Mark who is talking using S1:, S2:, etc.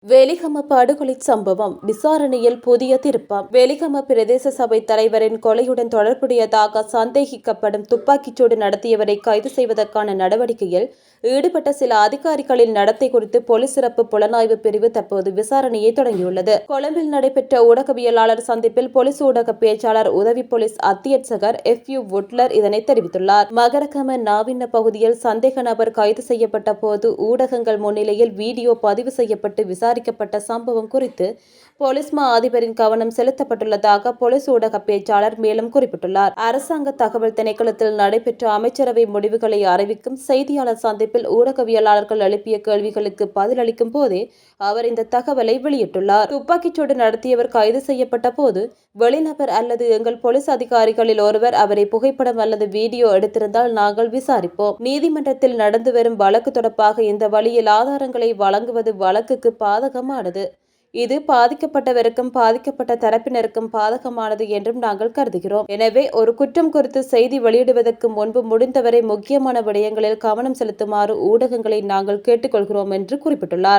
S1: வெலிகம படுகொலை சம்பவம் விசாரணையில் புதிய திருப்பம். வெலிகம பிரதேச சபை தலைவரின் கொலையுடன் தொடர்புடையதாக சந்தேகிக்கப்படும் துப்பாக்கிச்சூடு நடத்தியவரை கைது செய்வதற்கான நடவடிக்கையில் ஈடுபட்ட சில அதிகாரிகளின் நடத்தை குறித்து போலீஸ் சிறப்பு புலனாய்வு பிரிவு தற்போது விசாரணையை தொடங்கியுள்ளது. கொழும்பில் நடைபெற்ற ஊடகவியலாளர் சந்திப்பில் போலீஸ் ஊடக பேச்சாளர் உதவி போலீஸ் அத்தியட்சகர் FU வுட்லர் இதனை தெரிவித்துள்ளார். மகரகம நாவின்ன பகுதியில் சந்தேக நபர் கைது செய்யப்பட்ட போது ஊடகங்கள் முன்னிலையில் வீடியோ பதிவு செய்யப்பட்டு விசாரிக்கப்பட்ட சம்பவம் குறித்து போலீஸ் மா அதிபரின் கவனம் செலுத்தப்பட்டுள்ளதாக போலீஸ் ஊடக பேச்சாளர் மேலும் குறிப்பிட்டுள்ளார். அரசாங்க தகவல் திணைக்களத்தில் நடைபெற்ற அமைச்சரவை முடிவுகளை அறிவிக்கும் செய்தியாளர் சந்திப்பில் ஊடகவியலாளர்கள் எழுப்பிய கேள்விகளுக்கு பதிலளிக்கும் போதே அவர் இந்த தகவலை வெளியிட்டுள்ளார். துப்பாக்கிச்சூடு நடத்தியவர் கைது செய்யப்பட்ட போது வெளிநபர் அல்லது எங்கள் போலீஸ் அதிகாரிகளில் ஒருவர் அவரை புகைப்படம் அல்லது வீடியோ எடுத்திருந்தால் நாங்கள் விசாரிப்போம். நீதிமன்றத்தில் நடந்து வரும் வழக்கு தொடர்பாக இந்த வழியில் ஆதாரங்களை வழங்குவது வழக்குக்கு பாதகமானது. இது பாதிக்கப்பட்டவருக்கும் பாதிக்கப்பட்ட தரப்பினருக்கும் பாதகமானது என்றும் நாங்கள் கருதுகிறோம். எனவே ஒரு குற்றம் குறித்து செய்தி வெளியிடுவதற்கு முன்பு முடிந்தவரை முக்கியமான விடயங்களில் கவனம் செலுத்துமாறு ஊடகங்களை நாங்கள் கேட்டுக்கொள்கிறோம் என்று குறிப்பிட்டுள்ளார்.